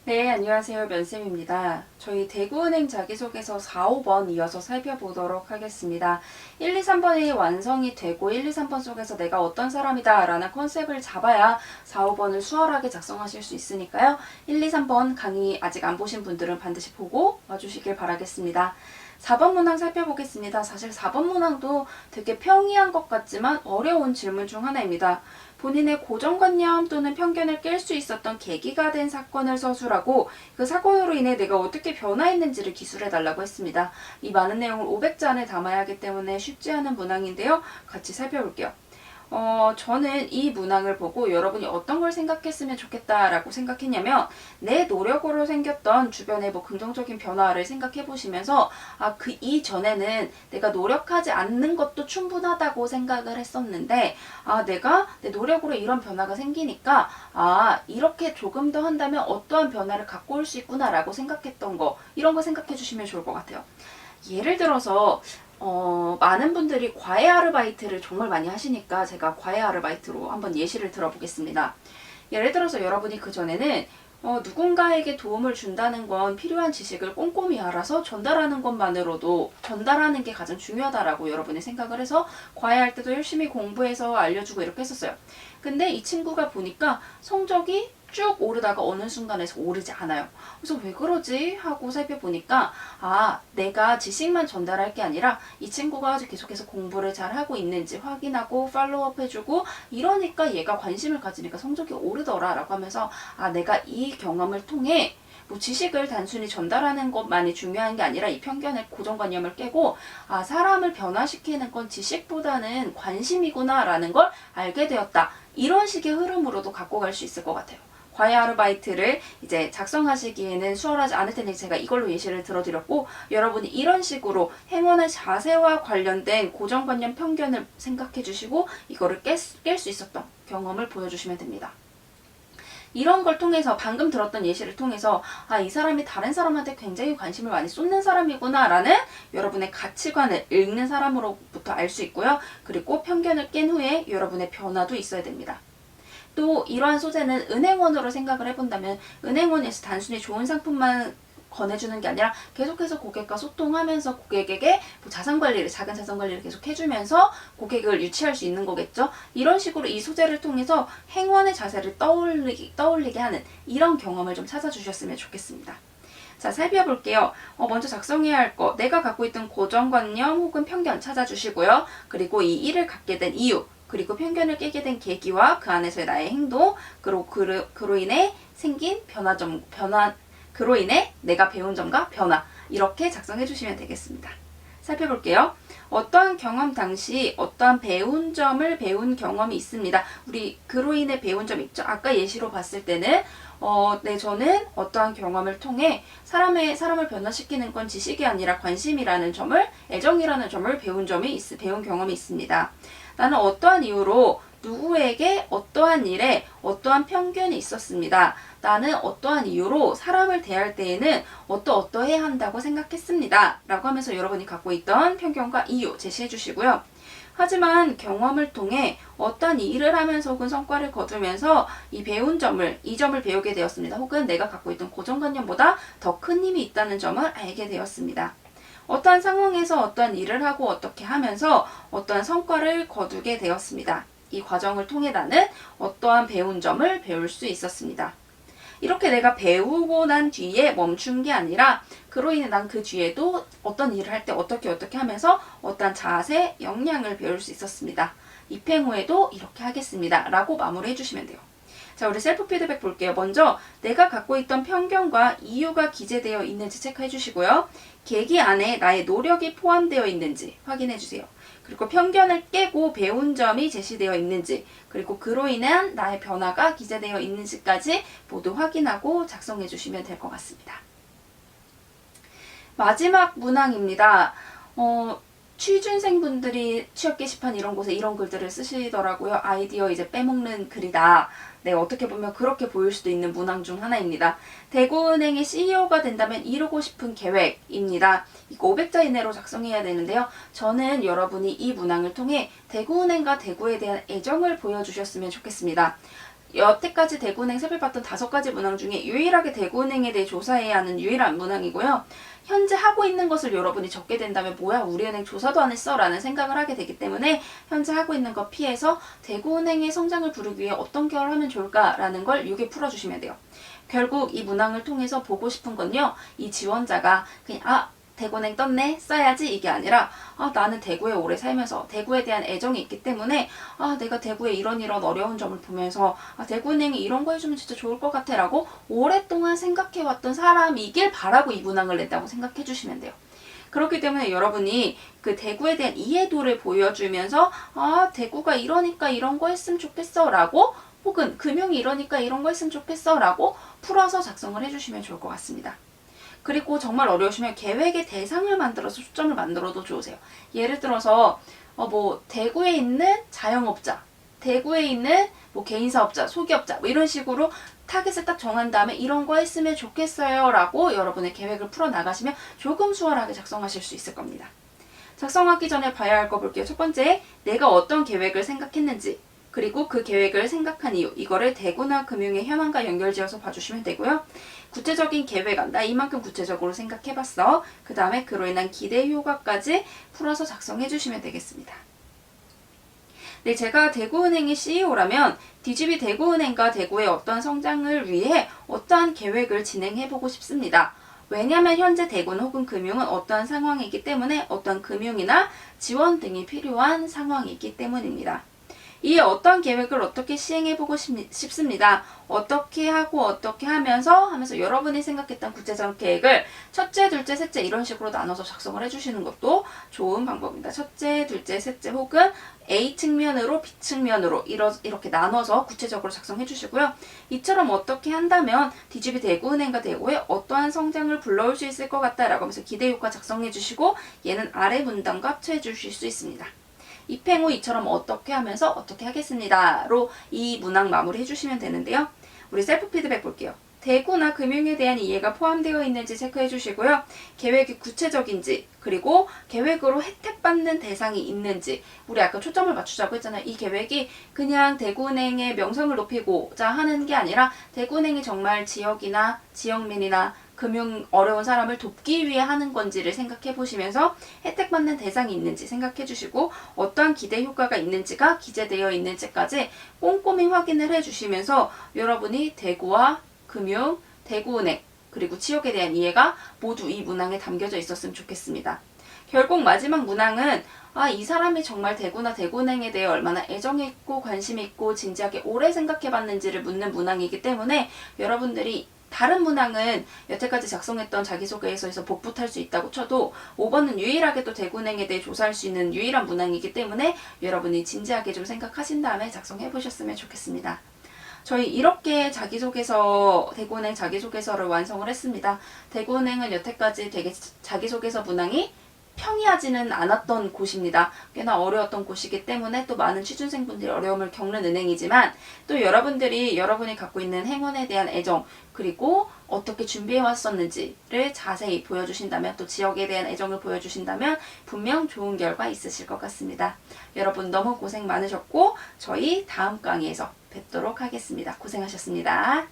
네, 안녕하세요. 면쌤입니다. 저희 대구은행 자기소개서 4, 5번 이어서 살펴보도록 하겠습니다. 1, 2, 3번이 완성이 되고 1, 2, 3번 속에서 내가 어떤 사람이다 라는 컨셉을 잡아야 4, 5번을 수월하게 작성하실 수 있으니까요. 1, 2, 3번 강의 아직 안 보신 분들은 반드시 보고 와주시길 바라겠습니다. 4번 문항 살펴보겠습니다. 사실 4번 문항도 되게 평이한 것 같지만 어려운 질문 중 하나입니다. 본인의 고정관념 또는 편견을 깰 수 있었던 계기가 된 사건을 서술하고 그 사건으로 인해 내가 어떻게 변화했는지를 기술해달라고 했습니다. 이 많은 내용을 500자 안에 담아야 하기 때문에 쉽지 않은 문항인데요. 같이 살펴볼게요. 저는 이 문항을 보고 여러분이 어떤 걸 생각했으면 좋겠다라고 생각했냐면 내 노력으로 생겼던 주변의 긍정적인 변화를 생각해 보시면서 그 이전에는 내가 노력하지 않는 것도 충분하다고 생각을 했었는데 내가 내 노력으로 이런 변화가 생기니까 이렇게 조금 더 한다면 어떠한 변화를 갖고 올 수 있구나라고 생각했던 거 이런 거 생각해 주시면 좋을 것 같아요. 예를 들어서 많은 분들이 과외 아르바이트를 정말 많이 하시니까 제가 과외 아르바이트로 한번 예시를 들어보겠습니다. 예를 들어서 여러분이 그전에는 누군가에게 도움을 준다는 건 필요한 지식을 꼼꼼히 알아서 전달하는 것만으로도 전달하는 게 가장 중요하다라고 여러분이 생각을 해서 과외할 때도 열심히 공부해서 알려주고 이렇게 했었어요. 근데 이 친구가 보니까 성적이 쭉 오르다가 어느 순간에서 오르지 않아요. 그래서 왜 그러지? 하고 살펴보니까 내가 지식만 전달할 게 아니라 이 친구가 계속해서 공부를 잘 하고 있는지 확인하고 팔로우업 해주고 이러니까 얘가 관심을 가지니까 성적이 오르더라 라고 하면서 내가 이 경험을 통해 지식을 단순히 전달하는 것만이 중요한 게 아니라 이 편견을 고정관념을 깨고 사람을 변화시키는 건 지식보다는 관심이구나 라는 걸 알게 되었다. 이런 식의 흐름으로도 갖고 갈 수 있을 것 같아요. 과외 아르바이트를 이제 작성하시기에는 수월하지 않을 텐데 제가 이걸로 예시를 들어드렸고 여러분이 이런 식으로 행원의 자세와 관련된 고정관념 편견을 생각해 주시고 이거를 깰 수 있었던 경험을 보여주시면 됩니다. 이런 걸 통해서 방금 들었던 예시를 통해서 이 사람이 다른 사람한테 굉장히 관심을 많이 쏟는 사람이구나 라는 여러분의 가치관을 읽는 사람으로부터 알 수 있고요. 그리고 편견을 깬 후에 여러분의 변화도 있어야 됩니다. 또 이러한 소재는 은행원으로 생각을 해본다면 은행원에서 단순히 좋은 상품만 권해주는 게 아니라 계속해서 고객과 소통하면서 고객에게 자산관리를 작은 자산관리를 계속 해주면서 고객을 유치할 수 있는 거겠죠. 이런 식으로 이 소재를 통해서 행원의 자세를 떠올리게 하는 이런 경험을 좀 찾아주셨으면 좋겠습니다. 자, 살펴볼게요. 먼저 작성해야 할 거, 내가 갖고 있던 고정관념 혹은 편견 찾아주시고요. 그리고 이 일을 갖게 된 이유, 그리고 편견을 깨게 된 계기와 그 안에서의 나의 행동, 그리고 그로 인해 생긴 그로 인해 내가 배운 점과 변화, 이렇게 작성해 주시면 되겠습니다. 살펴볼게요. 어떠한 경험 당시 어떠한 배운 점을 배운 경험이 있습니다. 우리 그로 인해 배운 점 있죠? 아까 예시로 봤을 때는 저는 어떠한 경험을 통해 사람을 변화시키는 건 지식이 아니라 관심이라는 점을, 애정이라는 점을 배운 경험이 있습니다. 나는 어떠한 이유로 누구에게 어떠한 일에 어떠한 편견이 있었습니다. 나는 어떠한 이유로 사람을 대할 때에는 어떠해야 한다고 생각했습니다. 라고 하면서 여러분이 갖고 있던 편견과 이유 제시해 주시고요. 하지만 경험을 통해 어떤 일을 하면서 혹은 성과를 거두면서 이 점을 배우게 되었습니다. 혹은 내가 갖고 있던 고정관념보다 더 큰 힘이 있다는 점을 알게 되었습니다. 어떠한 상황에서 어떠한 일을 하고 어떻게 하면서 어떠한 성과를 거두게 되었습니다. 이 과정을 통해 나는 어떠한 배운 점을 배울 수 있었습니다. 이렇게 내가 배우고 난 뒤에 멈춘 게 아니라 그로 인해 난 그 뒤에도 어떤 일을 할 때 어떻게 하면서 어떠한 자세, 역량을 배울 수 있었습니다. 입행 후에도 이렇게 하겠습니다. 라고 마무리해 주시면 돼요. 자, 우리 셀프 피드백 볼게요. 먼저 내가 갖고 있던 편견과 이유가 기재되어 있는지 체크해 주시고요. 계기 안에 나의 노력이 포함되어 있는지 확인해 주세요. 그리고 편견을 깨고 배운 점이 제시되어 있는지, 그리고 그로 인한 나의 변화가 기재되어 있는지까지 모두 확인하고 작성해 주시면 될 것 같습니다. 마지막 문항입니다. 취준생분들이 취업 게시판 이런 곳에 이런 글들을 쓰시더라고요. 아이디어 이제 빼먹는 글이다. 네, 어떻게 보면 그렇게 보일 수도 있는 문항 중 하나입니다. 대구은행의 CEO가 된다면 이루고 싶은 계획입니다. 이거 500자 이내로 작성해야 되는데요. 저는 여러분이 이 문항을 통해 대구은행과 대구에 대한 애정을 보여주셨으면 좋겠습니다. 여태까지 대구은행 살펴봤던 5가지 문항 중에 유일하게 대구은행에 대해 조사해야 하는 유일한 문항이고요. 현재 하고 있는 것을 여러분이 적게 된다면 뭐야 우리은행 조사도 안 했어 라는 생각을 하게 되기 때문에 현재 하고 있는 거 피해서 대구은행의 성장을 부르기 위해 어떤 계획을 하면 좋을까라는 걸 6에 풀어주시면 돼요. 결국 이 문항을 통해서 보고 싶은 건요. 이 지원자가 그냥 대구은행 떴네 써야지 이게 아니라 나는 대구에 오래 살면서 대구에 대한 애정이 있기 때문에 내가 대구에 이런 어려운 점을 보면서 대구은행이 이런 거 해주면 진짜 좋을 것 같아 라고 오랫동안 생각해왔던 사람이길 바라고 이 문항을 냈다고 생각해 주시면 돼요. 그렇기 때문에 여러분이 그 대구에 대한 이해도를 보여주면서 대구가 이러니까 이런 거 했으면 좋겠어 라고 혹은 금융이 이러니까 이런 거 했으면 좋겠어 라고 풀어서 작성을 해주시면 좋을 것 같습니다. 그리고 정말 어려우시면 계획의 대상을 만들어서 초점을 만들어도 좋으세요. 예를 들어서 대구에 있는 자영업자, 대구에 있는 개인사업자, 소기업자 이런 식으로 타겟을 딱 정한 다음에 이런 거 했으면 좋겠어요 라고 여러분의 계획을 풀어나가시면 조금 수월하게 작성하실 수 있을 겁니다. 작성하기 전에 봐야 할 거 볼게요. 첫 번째, 내가 어떤 계획을 생각했는지 그리고 그 계획을 생각한 이유, 이거를 대구나 금융의 현황과 연결지어서 봐주시면 되고요. 구체적인 계획안, 나 이만큼 구체적으로 생각해봤어. 그 다음에 그로 인한 기대 효과까지 풀어서 작성해주시면 되겠습니다. 네, 제가 대구은행의 CEO라면 DGB 대구은행과 대구의 어떠한 성장을 위해 어떠한 계획을 진행해보고 싶습니다. 왜냐하면 현재 대구는 혹은 금융은 어떠한 상황이기 때문에 어떠한 금융이나 지원 등이 필요한 상황이기 때문입니다. 이에 어떤 계획을 어떻게 시행해보고 싶습니다. 어떻게 하고 어떻게 하면서 여러분이 생각했던 구체적 계획을 첫째, 둘째, 셋째 이런 식으로 나눠서 작성을 해주시는 것도 좋은 방법입니다. 첫째, 둘째, 셋째 혹은 A 측면으로 B 측면으로 이렇게 나눠서 구체적으로 작성해 주시고요. 이처럼 어떻게 한다면 DGB 대구은행과 대구에 어떠한 성장을 불러올 수 있을 것 같다라고 하면서 기대효과 작성해 주시고 얘는 아래 문단과 합쳐해 주실 수 있습니다. 입행 후 이처럼 어떻게 하면서 어떻게 하겠습니다로 이 문항 마무리 해주시면 되는데요. 우리 셀프 피드백 볼게요. 대구나 금융에 대한 이해가 포함되어 있는지 체크해 주시고요. 계획이 구체적인지 그리고 계획으로 혜택받는 대상이 있는지 우리 아까 초점을 맞추자고 했잖아요. 이 계획이 그냥 대구은행의 명성을 높이고자 하는 게 아니라 대구은행이 정말 지역이나 지역민이나 금융 어려운 사람을 돕기 위해 하는 건지를 생각해 보시면서 혜택받는 대상이 있는지 생각해 주시고 어떠한 기대 효과가 있는지가 기재되어 있는지까지 꼼꼼히 확인을 해 주시면서 여러분이 대구와 금융, 대구은행, 그리고 지역에 대한 이해가 모두 이 문항에 담겨져 있었으면 좋겠습니다. 결국 마지막 문항은 이 사람이 정말 대구나 대구은행에 대해 얼마나 애정이 있고 관심이 있고 진지하게 오래 생각해 봤는지를 묻는 문항이기 때문에 여러분들이 다른 문항은 여태까지 작성했던 자기소개서에서 복붙할 수 있다고 쳐도 5번은 유일하게 또 대구은행에 대해 조사할 수 있는 유일한 문항이기 때문에 여러분이 진지하게 좀 생각하신 다음에 작성해 보셨으면 좋겠습니다. 저희 이렇게 대구은행 자기소개서를 완성을 했습니다. 대구은행은 여태까지 되게 자기소개서 문항이 평이하지는 않았던 곳입니다. 꽤나 어려웠던 곳이기 때문에 또 많은 취준생분들이 어려움을 겪는 은행이지만 또 여러분이 갖고 있는 행운에 대한 애정 그리고 어떻게 준비해 왔었는지를 자세히 보여주신다면 또 지역에 대한 애정을 보여주신다면 분명 좋은 결과 있으실 것 같습니다. 여러분 너무 고생 많으셨고 저희 다음 강의에서 뵙도록 하겠습니다. 고생하셨습니다.